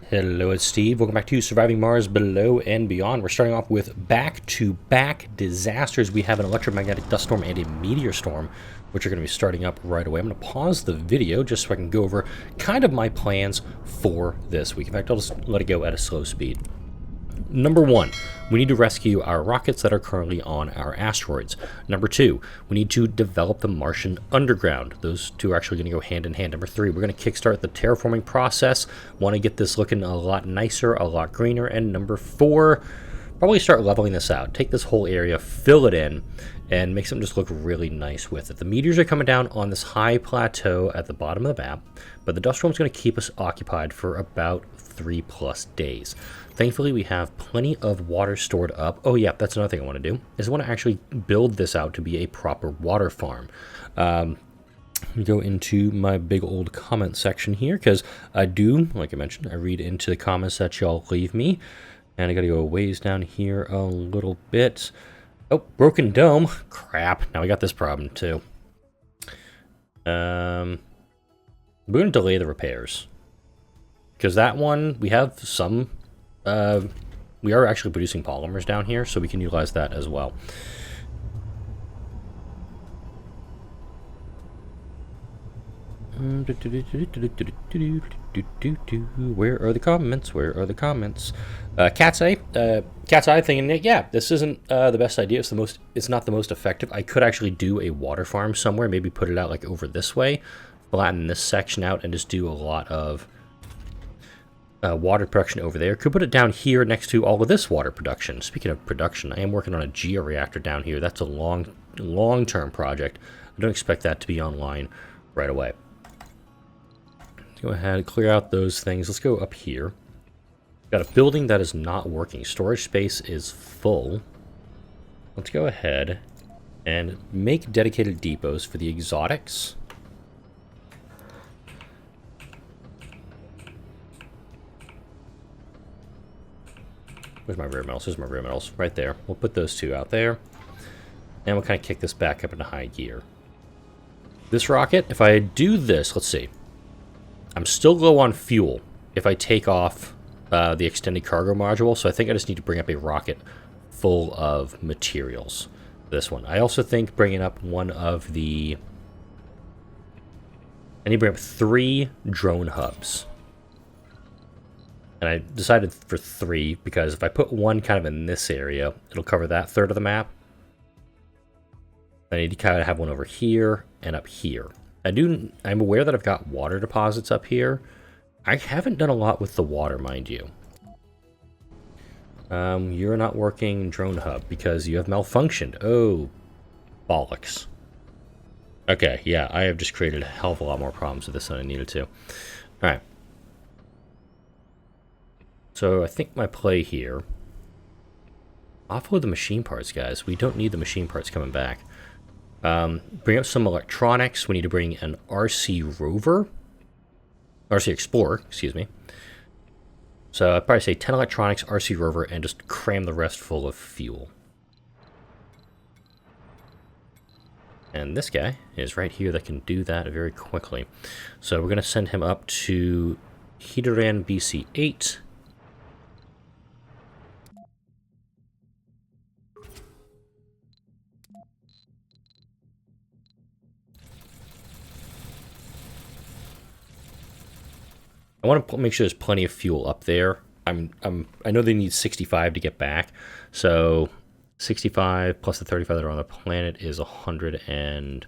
Hello, it's Steve. Welcome back to Surviving Mars Below and Beyond. We're starting off with back-to-back disasters. We have an electromagnetic dust storm and a meteor storm, which are going to be starting up right away. I'm going to pause the video just so I can go over kind of my plans for this week. In fact, I'll just let it go at a slow speed. Number one, we need to rescue our rockets that are currently on our asteroids. Number two, we need to develop the Martian underground. Those two are actually going to go hand in hand. Number three, we're going to kickstart the terraforming process. Want to get this looking a lot nicer, a lot greener. And number four, probably start leveling this out. Take this whole area, fill it in, and make something just look really nice with it. The meteors are coming down on this high plateau at the bottom of the map, but the dust storm is going to keep us occupied for about 3+ days. Thankfully, we have plenty of water stored up. Oh yeah, that's another thing I want to do, is I want to actually build this out to be a proper water farm. Go into my big old comment section here, because I do, like I mentioned, I read into the comments that y'all leave me. And I gotta go a ways down here a little bit. Oh, broken dome. Crap. Now we got this problem too. We're gonna delay the repairs. Because that one, we have some... we are actually producing polymers down here, so we can utilize that as well. Where are the comments? Where are the comments? Cat's Eye thinking, yeah, this isn't the best idea. It's not the most effective. I could actually do a water farm somewhere. Maybe put it out like over this way, flatten this section out, and just do a lot of water production over there. Could put it down here next to all of this water production. Speaking of production, I am working on a georeactor down here. That's a long-term project. I don't expect that to be online right away. Go ahead and clear out those things. Let's go up here. Got a building that is not working. Storage space is full. Let's go ahead and make dedicated depots for the exotics. Where's my rare metals? There's my rare metals right there. We'll put those two out there. And we'll kind of kick this back up into high gear. This rocket, if I do this, let's see. I'm still low on fuel if I take off the extended cargo module, so I think I just need to bring up a rocket full of materials. This one. I also think bringing up one of the... I need to bring up 3 drone hubs. And I decided for 3 because if I put one kind of in this area, it'll cover that third of the map. I need to kind of have one over here and up here. I'm aware that I've got water deposits up here. I haven't done a lot with the water, mind you. You're not working drone hub because you have malfunctioned. Oh, bollocks. Okay, yeah, I have just created a hell of a lot more problems with this than I needed to. Alright. So I think my play here... offload the machine parts, guys. We don't need the machine parts coming back. Bring up some electronics. We need to bring an RC rover. RC Explorer, excuse me. So I'd probably say 10 electronics, RC rover, and just cram the rest full of fuel. And this guy is right here that can do that very quickly. So we're going to send him up to Heteran BC-8. I want to make sure there's plenty of fuel up there. I know they need 65 to get back, so 65 plus the 35 that are on the planet is 100 and...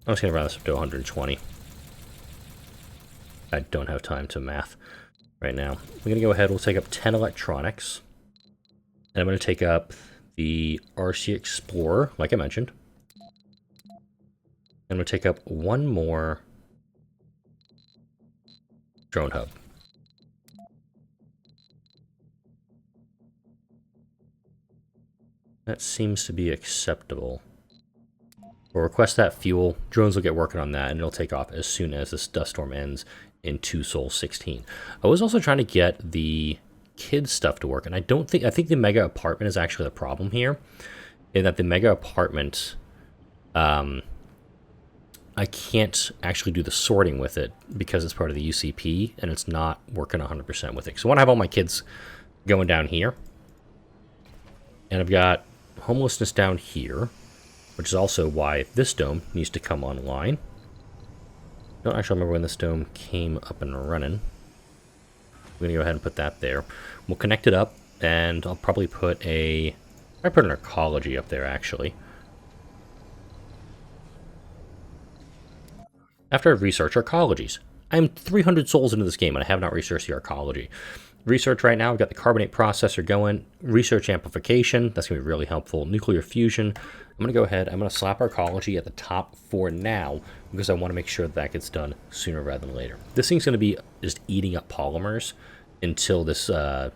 I'm just going to round this up to 120. I don't have time to math right now. We're going to go ahead, we'll take up 10 electronics. And I'm going to take up the RC Explorer, like I mentioned. I'm going to take up one more... drone hub. That seems to be acceptable. We'll request that fuel. Drones will get working on that, and it'll take off as soon as this dust storm ends in 2 Sol 16. I was also trying to get the kids stuff to work, and I think the mega apartment is actually the problem here, in that the mega apartment I can't actually do the sorting with it because it's part of the UCP, and it's not working 100% with it. So I want to have all my kids going down here. And I've got homelessness down here, which is also why this dome needs to come online. Don't actually remember when this dome came up and running. We're going to go ahead and put that there. We'll connect it up, and I'll probably put an ecology up there, actually. After I've researched arcologies. I'm 300 souls into this game, and I have not researched the arcology. Research right now, I've got the carbonate processor going. Research amplification, that's going to be really helpful. Nuclear fusion. I'm going to go ahead, I'm going to slap arcology at the top for now, because I want to make sure that gets done sooner rather than later. This thing's going to be just eating up polymers until this dust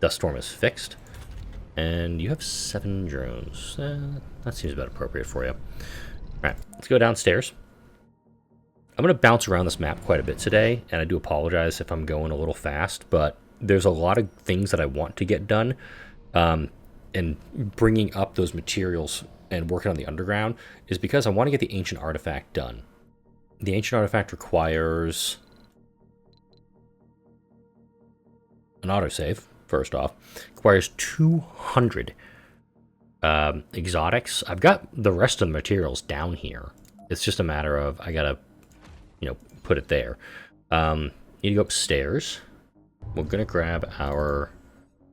storm is fixed. And you have 7 drones. That seems about appropriate for you. Alright, let's go downstairs. I'm going to bounce around this map quite a bit today, and I do apologize if I'm going a little fast, but there's a lot of things that I want to get done, and bringing up those materials and working on the underground is because I want to get the ancient artifact done. The ancient artifact requires an autosave, first off. Requires 200 exotics. I've got the rest of the materials down here. It's just a matter of I gotta, put it there. Need to go upstairs. We're gonna grab our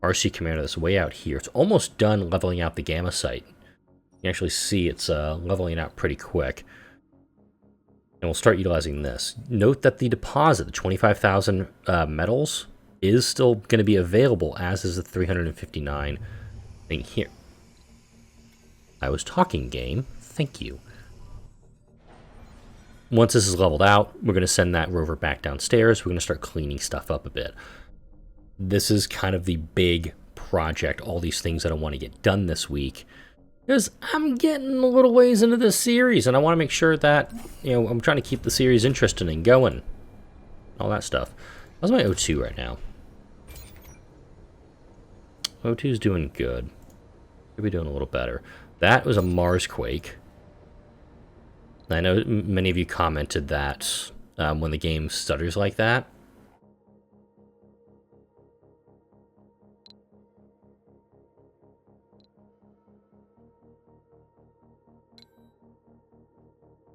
RC commander that's way out here. It's almost done leveling out the gamma site. You can actually see it's leveling out pretty quick. And we'll start utilizing this. Note that the deposit, the 25,000 metals, is still going to be available, as is the 359 thing here. I was talking, game. Thank you. Once this is leveled out, we're going to send that rover back downstairs. We're going to start cleaning stuff up a bit. This is kind of the big project, all these things that I want to get done this week. Because I'm getting a little ways into this series, and I want to make sure that, I'm trying to keep the series interesting and going. All that stuff. How's my O2 right now? O2's doing good. Could be doing a little better. That was a Mars quake. I know many of you commented that when the game stutters like that.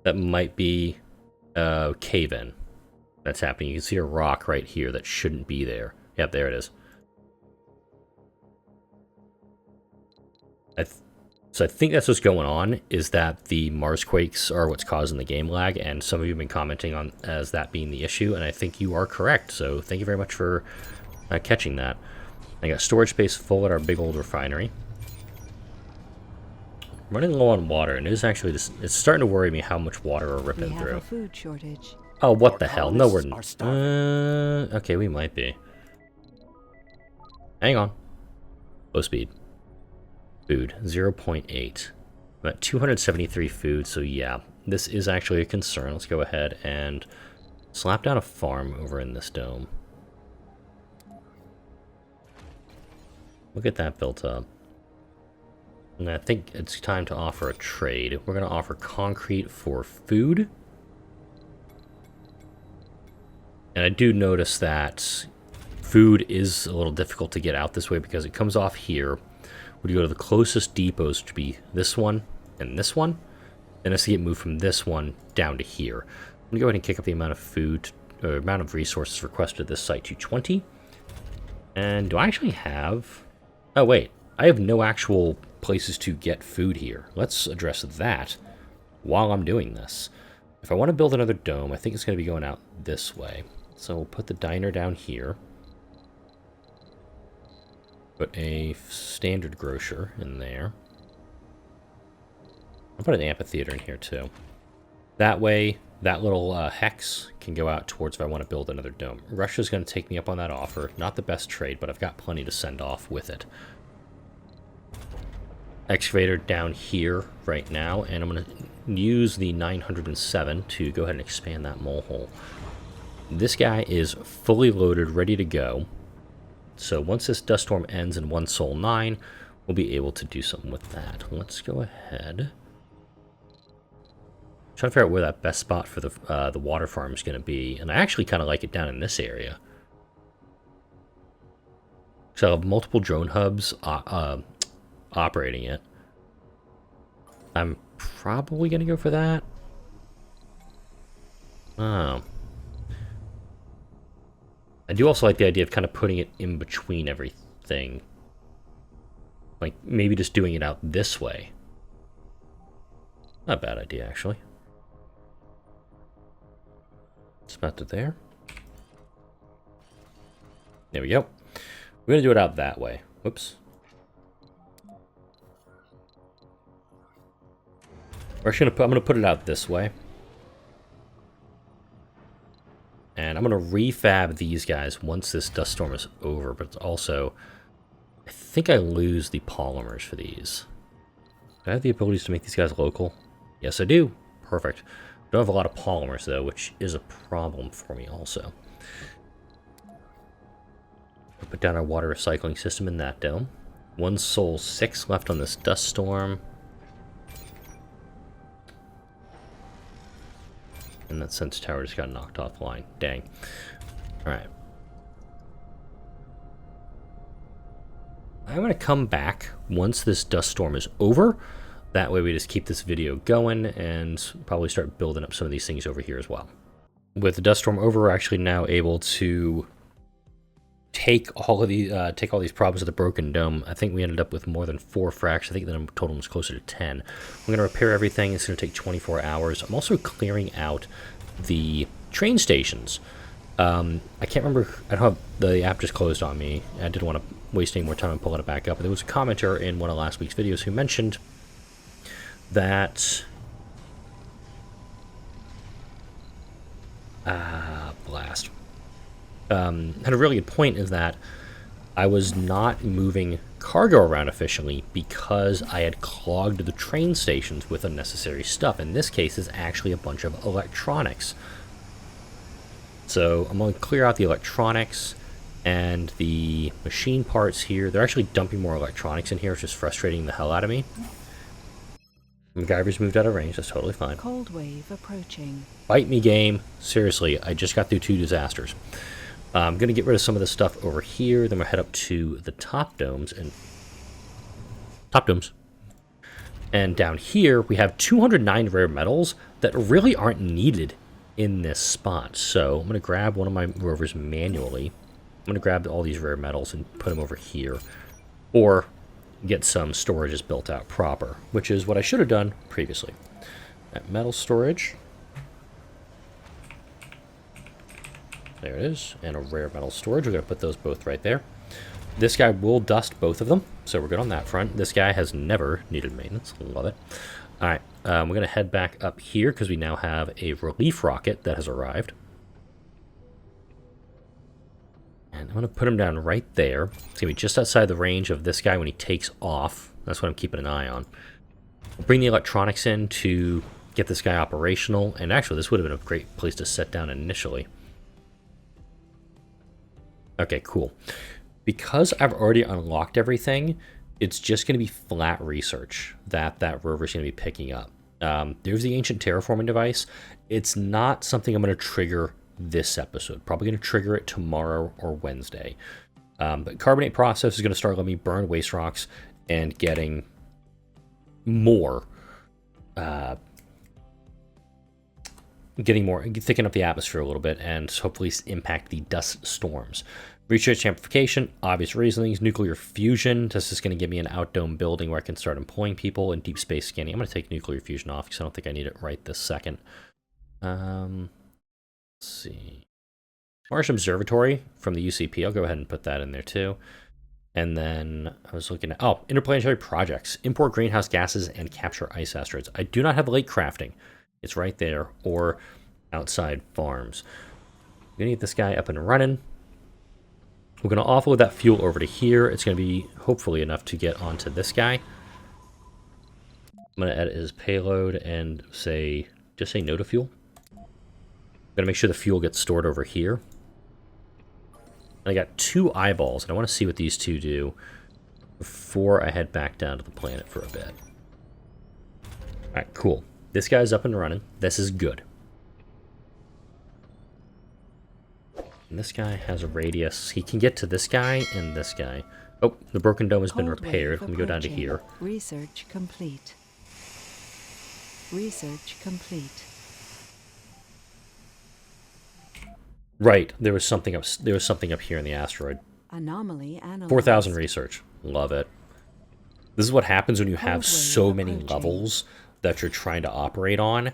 That might be a cave-in that's happening. You can see a rock right here that shouldn't be there. Yep, there it is. So I think that's what's going on, is that the Mars quakes are what's causing the game lag, and some of you have been commenting on as that being the issue, and I think you are correct, so thank you very much for catching that. I got storage space full at our big old refinery. Running low on water, and it's starting to worry me how much water we're ripping through. A food shortage. Oh, what the hell? No, we're not. Okay, we might be. Hang on. Low speed. Food, 0.8. I'm at 273 food, so yeah, this is actually a concern. Let's go ahead and slap down a farm over in this dome. We'll get that built up. And I think it's time to offer a trade. We're going to offer concrete for food. And I do notice that food is a little difficult to get out this way because it comes off here. Would you go to the closest depots, to be this one and this one, and has to get moved from this one down to here. I'm going to go ahead and kick up the amount of food, or amount of resources requested at this site to 20. And do I actually have... Oh, wait. I have no actual places to get food here. Let's address that while I'm doing this. If I want to build another dome, I think it's going to be going out this way. So we'll put the diner down here. Put a standard grocer in there. I'll put an amphitheater in here too. That way, that little hex can go out towards if I want to build another dome. Russia's going to take me up on that offer. Not the best trade, but I've got plenty to send off with it. Excavator down here right now, and I'm going to use the 907 to go ahead and expand that mole hole. This guy is fully loaded, ready to go. So once this dust storm ends in 1 Sol 9, we'll be able to do something with that. Let's go ahead. trying to figure out where that best spot for the water farm is going to be, and I actually kind of like it down in this area. So I have multiple drone hubs operating it. I'm probably going to go for that. Oh. I do also like the idea of kind of putting it in between everything. Like, maybe just doing it out this way. Not a bad idea, actually. It's about to there. There we go. We're going to do it out that way. Whoops. We're actually I'm going to put it out this way. And I'm going to refab these guys once this dust storm is over, but it's also, I think I lose the polymers for these. Do I have the abilities to make these guys local? Yes, I do. Perfect. Don't have a lot of polymers, though, which is a problem for me also. We'll put down our water recycling system in that dome. 1 Sol 6 left on this dust storm. And that sense tower just got knocked offline. Dang. Alright. I'm going to come back once this dust storm is over. That way we just keep this video going and probably start building up some of these things over here as well. With the dust storm over, we're actually now able to take all of these problems of the broken dome. I think we ended up with more than 4 fracks. I think the total was closer to 10. We're going to repair everything. It's going to take 24 hours. I'm also clearing out the train stations. I can't remember. I don't have the app just closed on me. I didn't want to waste any more time and pulling it back up. But there was a commenter in one of last week's videos who mentioned that blast. Had a really good point, is that I was not moving cargo around efficiently because I had clogged the train stations with unnecessary stuff. In this case, it's actually a bunch of electronics. So I'm going to clear out the electronics and the machine parts here. They're actually dumping more electronics in here, which is frustrating the hell out of me. MacGyver's moved out of range. That's totally fine. Cold wave approaching. Bite me, game. Seriously, I just got through 2 disasters. I'm going to get rid of some of this stuff over here. Then we'll head up to the top domes. And down here, we have 209 rare metals that really aren't needed in this spot. So I'm going to grab one of my rovers manually. I'm going to grab all these rare metals and put them over here. Or get some storages built out proper, which is what I should have done previously. That metal storage. There it is. And a rare metal storage. We're going to put those both right there. This guy will dust both of them, so we're good on that front. This guy has never needed maintenance. Love it. All right, we're going to head back up here because we now have a relief rocket that has arrived. And I'm going to put him down right there. It's going to be just outside the range of this guy when he takes off. That's what I'm keeping an eye on. We'll bring the electronics in to get this guy operational. And actually, this would have been a great place to set down initially. Okay, cool. Because I've already unlocked everything, it's just going to be flat research that rover's going to be picking up. There's the ancient terraforming device. It's not something I'm going to trigger this episode. Probably going to trigger it tomorrow or Wednesday. But carbonate process is going to start letting me burn waste rocks and getting more, thickening up the atmosphere a little bit and hopefully impact the dust storms. Research amplification, obvious reasonings. Nuclear fusion, this is going to give me an outdome building where I can start employing people. And deep space scanning, I'm going to take nuclear fusion off because I don't think I need it right this second. Let's see. Martian Observatory from the UCP, I'll go ahead and put that in there too. And then I was looking at, interplanetary projects. Import greenhouse gases and capture ice asteroids. I do not have lake crafting. It's right there, or outside farms. I'm going to get this guy up and running. We're going to offload that fuel over to here. It's going to be hopefully enough to get onto this guy. I'm going to edit his payload and just say no to fuel. I'm going to make sure the fuel gets stored over here. I got 2 eyeballs, and I want to see what these 2 do before I head back down to the planet for a bit. Alright, cool. This guy's up and running. This is good. And this guy has a radius. He can get to this guy and this guy. Oh, the broken dome has been repaired. Let me go down to here. Research complete. Research complete. Right, there was something up. There was something up here in the asteroid. Anomaly analyzed. 4,000 research. Love it. This is what happens when you have so many levels that you're trying to operate on,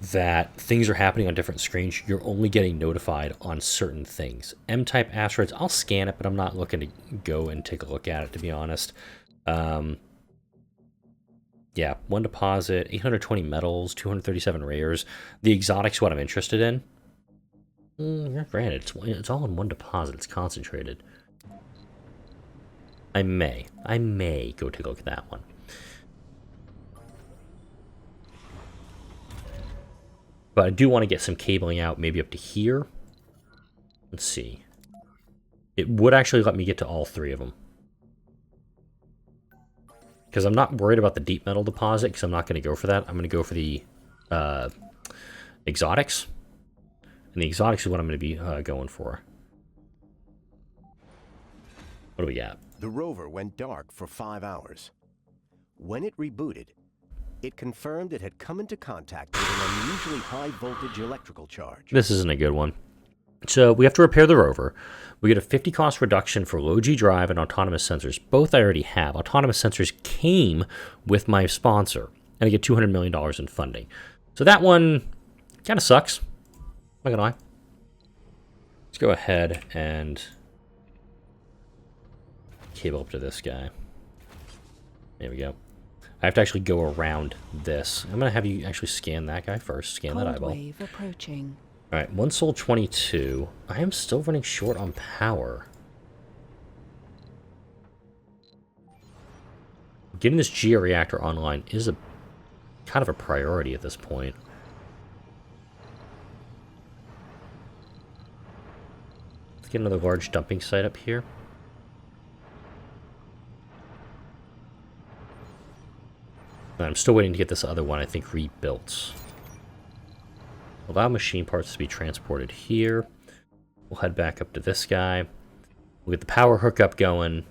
that things are happening on different screens. You're only getting notified on certain things. M-type asteroids, I'll scan it, but I'm not looking to go and take a look at it, to be honest. Yeah, 1 deposit, 820 metals, 237 rares. The exotic's what I'm interested in. Granted, it's all in 1 deposit. It's concentrated. I may go take a look at that one. But I do want to get some cabling out, maybe up to here. Let's see. It would actually let me get to all 3 of them. Because I'm not worried about the deep metal deposit, because I'm not going to go for that. I'm going to go for the exotics. And the exotics is what I'm going to be going for. What do we got? The rover went dark for 5 hours. When it rebooted, it confirmed it had come into contact with an unusually high voltage electrical charge. This isn't a good one. So we have to repair the rover. We get a 50 cost reduction for low G drive and autonomous sensors. Both I already have. Autonomous sensors came with my sponsor, and I get $200 million in funding. So that one kind of sucks. I'm not gonna lie. Let's go ahead and cable up to this guy. There we go. I have to actually go around this. I'm going to have you actually scan that guy first. Scan that eyeball. Wave approaching. Alright, 1 Sol 22. I am still running short on power. Getting this georeactor online is a kind of a priority at this point. Let's get another large dumping site up here. I'm still waiting to get this other one, I think, rebuilt. Allow machine parts to be transported here. We'll head back up to this guy. We'll get the power hookup going.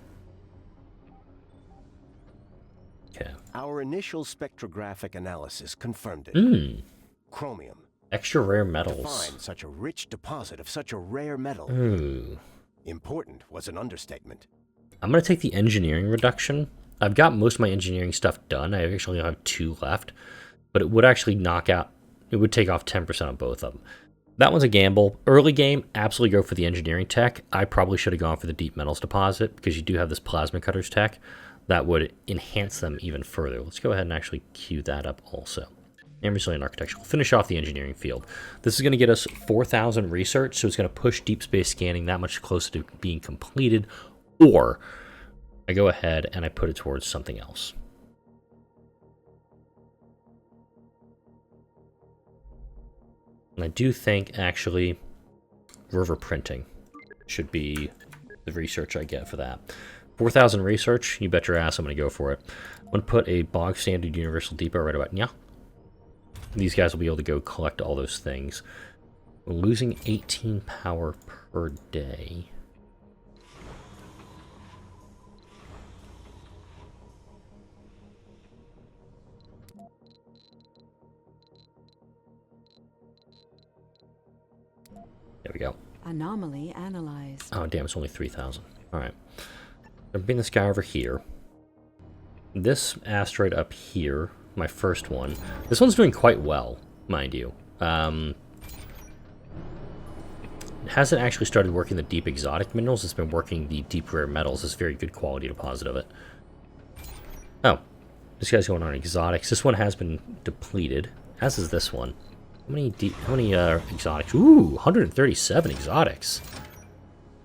Okay. Our initial spectrographic analysis confirmed it. Chromium. Extra rare metals. To find such a rich deposit of such a rare metal. Important was an understatement. I'm going to take the engineering reduction. I've got most of my engineering stuff done. I actually only have 2 left. But it would actually knock out... It would take off 10% on both of them. That one's a gamble. Early game, absolutely go for the engineering tech. I probably should have gone for the deep metals deposit, because you do have this plasma cutters tech. That would enhance them even further. Let's go ahead and actually queue that up also. And resilient architecture. We'll finish off the engineering field. This is going to get us 4,000 research, so it's going to push deep space scanning that much closer to being completed. Or I go ahead and I put it towards something else. And I do think, actually, rover printing should be the research I get for that. 4,000 research, you bet your ass I'm going to go for it. I'm going to put a bog standard universal depot right about now. These guys will be able to go collect all those things. We're losing 18 power per day. There we go. Anomaly analyzed. Oh, damn, it's only 3,000. Alright. I'm bringing this guy over here. This asteroid up here, my first one. This one's doing quite well, mind you. Hasn't actually started working the deep exotic minerals. It's been working the deep rare metals. It's very good quality deposit of it. Oh, this guy's going on exotics. This one has been depleted, as is this one. How many exotics? Ooh, 137 exotics.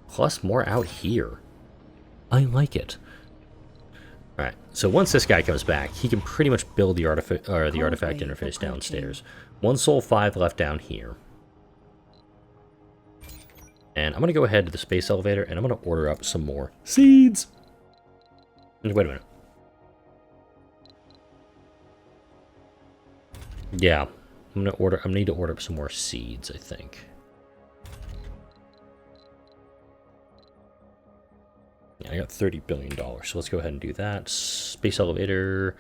Plus more out here. I like it. Alright, so once this guy comes back, he can pretty much build the artifact interface downstairs. 1 Sol 5 left down here. And I'm going to go ahead to the space elevator, and I'm going to order up some more seeds. Wait a minute. Yeah, I'm gonna need to order up some more seeds, I think. Yeah, I got $30 billion, so let's go ahead and do that. Space elevator,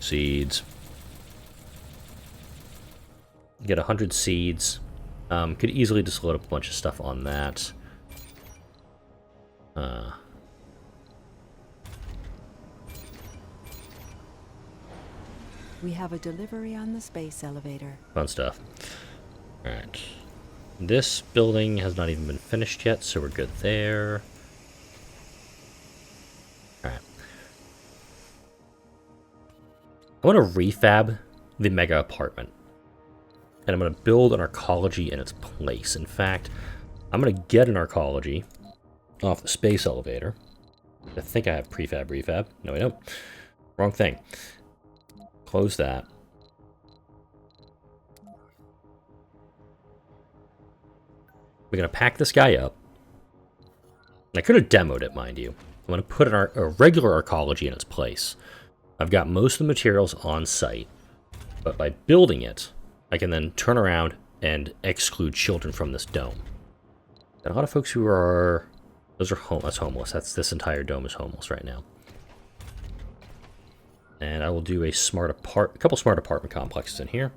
seeds. Get 100 seeds. Could easily just load up a bunch of stuff on that. We have a delivery on the space elevator. Fun stuff. Alright. This building has not even been finished yet, so we're good there. Alright. I want to refab the mega apartment. And I'm going to build an arcology in its place. In fact, I'm going to get an arcology off the space elevator. I think I have prefab refab. No, I don't. Wrong thing. Close that. We're going to pack this guy up. I could have demoed it, mind you. I'm going to put a regular arcology in its place. I've got most of the materials on site. But by building it, I can then turn around and exclude children from this dome. And a lot of folks who are... Those are homeless. This entire dome is homeless right now. And I will do a couple smart apartment complexes in here.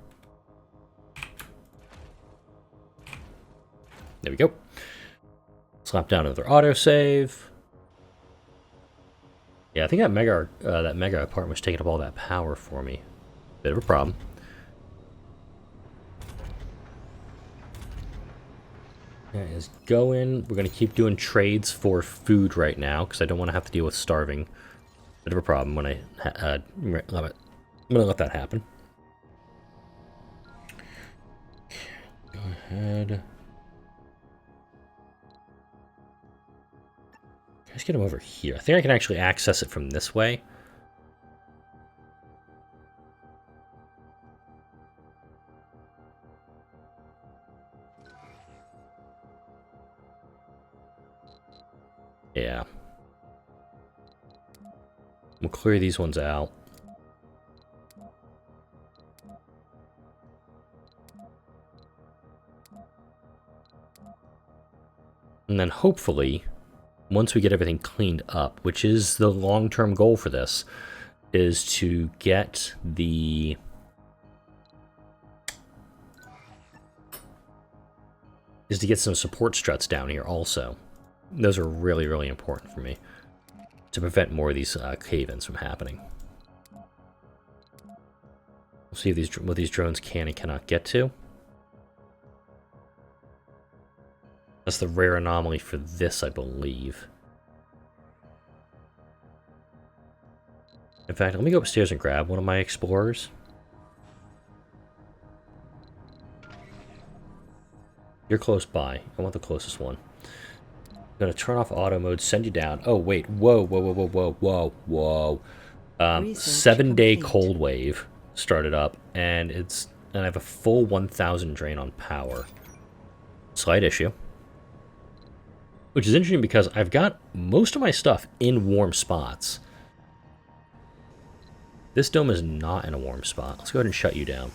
There we go. Slap down another autosave. Yeah, I think that mega apartment was taking up all that power for me. Bit of a problem. That is going. We're going to keep doing trades for food right now because I don't want to have to deal with starving. Bit of a problem when I'm going to let that happen. Go ahead. Let's get him over here. I think I can actually access it from this way. Yeah. We'll clear these ones out. And then hopefully, once we get everything cleaned up, which is the long-term goal for this, is to get the... is to get some support struts down here also. Those are really, really important for me to prevent more of these cave-ins from happening. We'll see if what these drones can and cannot get to. That's the rare anomaly for this, I believe. In fact, let me go upstairs and grab one of my explorers. You're close by. I want the closest one. I'm gonna turn off auto mode, send you down. Oh wait, whoa. 7-day cold wave started up, and I have a full 1,000 drain on power. Slight issue. Which is interesting because I've got most of my stuff in warm spots. This dome is not in a warm spot. Let's go ahead and shut you down.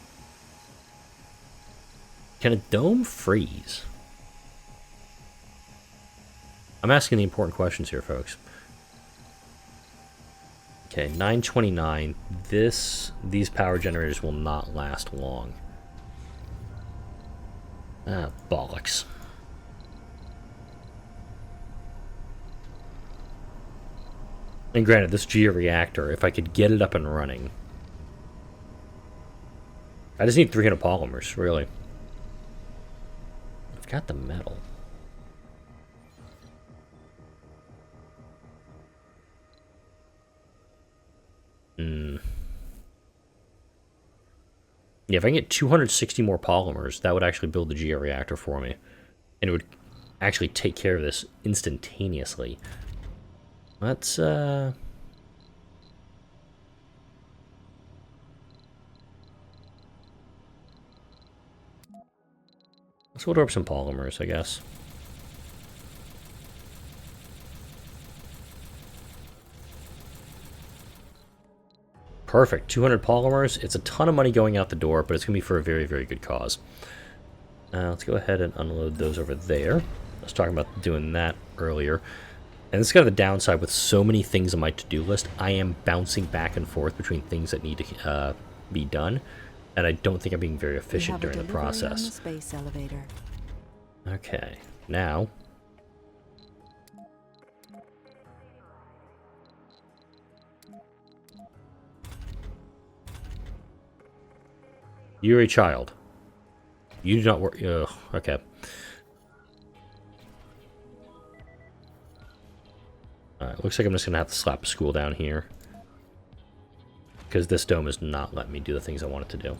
Can a dome freeze? I'm asking the important questions here, folks. Okay, 929. These power generators will not last long. Ah, bollocks. And granted, this georeactor, if I could get it up and running... I just need 300 polymers, really. I've got the metal. Yeah, if I can get 260 more polymers, that would actually build the georeactor for me. And it would actually take care of this instantaneously. Let's order up some polymers, I guess. Perfect. 200 polymers. It's a ton of money going out the door, but it's going to be for a very, very good cause. Let's go ahead and unload those over there. I was talking about doing that earlier. And this is kind of the downside with so many things on my to-do list. I am bouncing back and forth between things that need to be done, and I don't think I'm being very efficient during the process. On the space elevator. Okay, now... You're a child. You do not work... Ugh, okay. Alright, looks like I'm just going to have to slap a school down here. Because this dome is not letting me do the things I want it to do.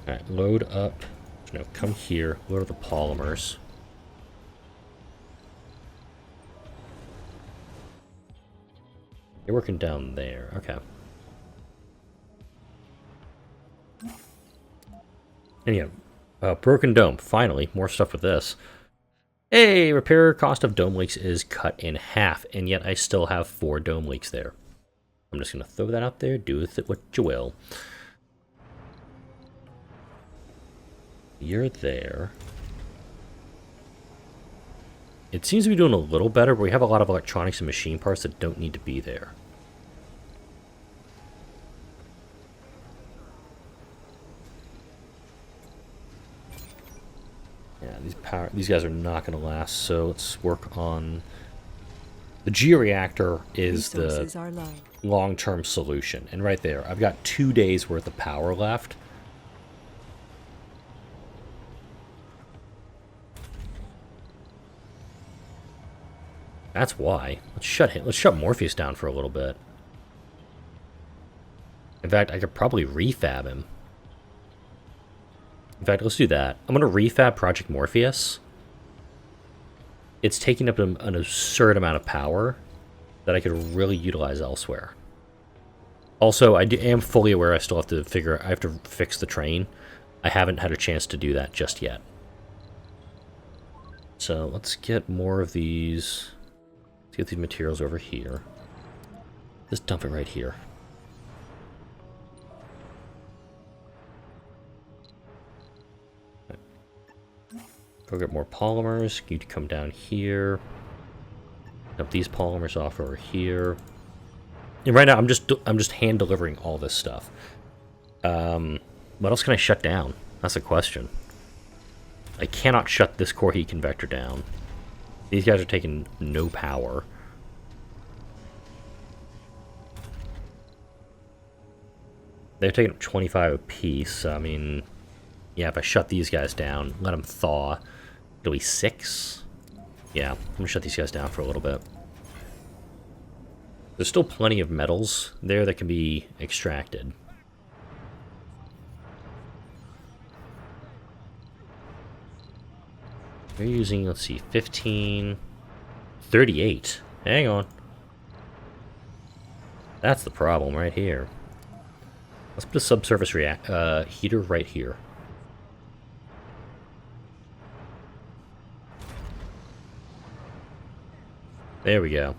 Alright, load up. No, come here. Load up the polymers. You're working down there. Okay. And yeah, broken dome. Finally, more stuff with this. Hey, repair cost of dome leaks is cut in half, and yet I still have 4 dome leaks there. I'm just going to throw that out there. Do with it what you will. You're there. It seems to be doing a little better, but we have a lot of electronics and machine parts that don't need to be there. Yeah, these guys are not going to last, so let's work on... The georeactor is the long-term solution. And right there, I've got 2 days worth of power left. That's why. Let's shut Morpheus down for a little bit. In fact, I could probably refab him. In fact, let's do that. I'm going to refab Project Morpheus. It's taking up an absurd amount of power that I could really utilize elsewhere. Also, I am fully aware I still have to I have to fix the train. I haven't had a chance to do that just yet. So let's get more of these. Let's get these materials over here. Just dump it right here. Go get more polymers. You to come down here. Dump these polymers off over here. And right now, I'm just hand delivering all this stuff. What else can I shut down? That's the question. I cannot shut this core heat convector down. These guys are taking no power. They're taking up 25 apiece. I mean, yeah, if I shut these guys down, let them thaw, it'll be 6. Yeah, I'm gonna shut these guys down for a little bit. There's still plenty of metals there that can be extracted. We're using, let's see, 15, 38. Hang on. That's the problem right here. Let's put a subsurface heater right here. There we go.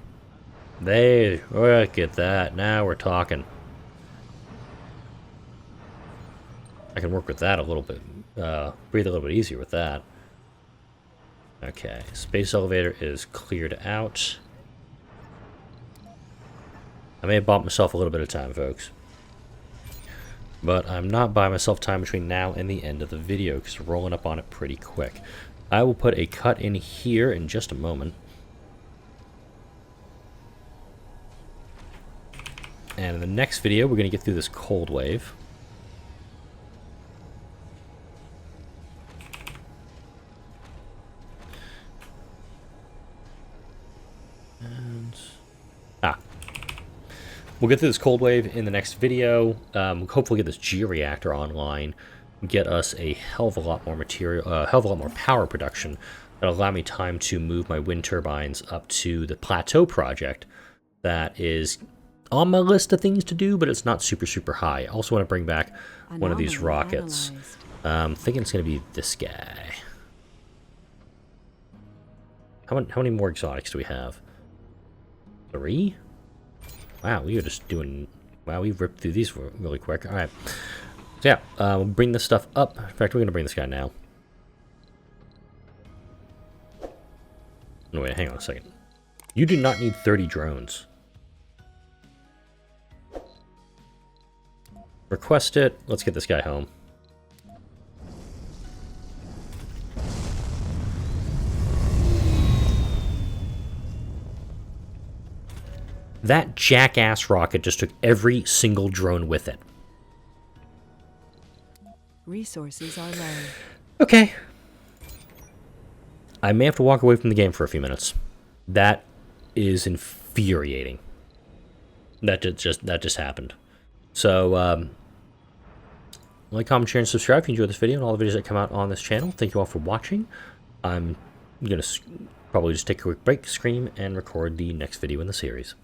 There, look at that. Now we're talking. I can work with that a little bit. Breathe a little bit easier with that. Okay, space elevator is cleared out. I may have bought myself a little bit of time, folks. But I'm not buying myself time between now and the end of the video, because we're rolling up on it pretty quick. I will put a cut in here in just a moment. And in the next video, we're going to get through this cold wave. We'll get through this cold wave in the next video. Hopefully get this georeactor online, get us a hell of a lot more material, hell of a lot more power production that'll allow me time to move my wind turbines up to the plateau project that is on my list of things to do, but it's not super, super high. I also want to bring back one of these rockets. I'm thinking it's going to be this guy. How many more exotics do we have? 3? Wow, we are just doing Wow, we ripped through these really quick. All right. So yeah, we'll bring this stuff up. In fact, we're going to bring this guy now. No, wait, hang on a second. You do not need 30 drones. Request it. Let's get this guy home. That jackass rocket just took every single drone with it. Resources are low. Okay. I may have to walk away from the game for a few minutes. That is infuriating. That just happened. So, like, comment, share, and subscribe if you enjoyed this video and all the videos that come out on this channel. Thank you all for watching. I'm going to probably just take a quick break, scream, and record the next video in the series.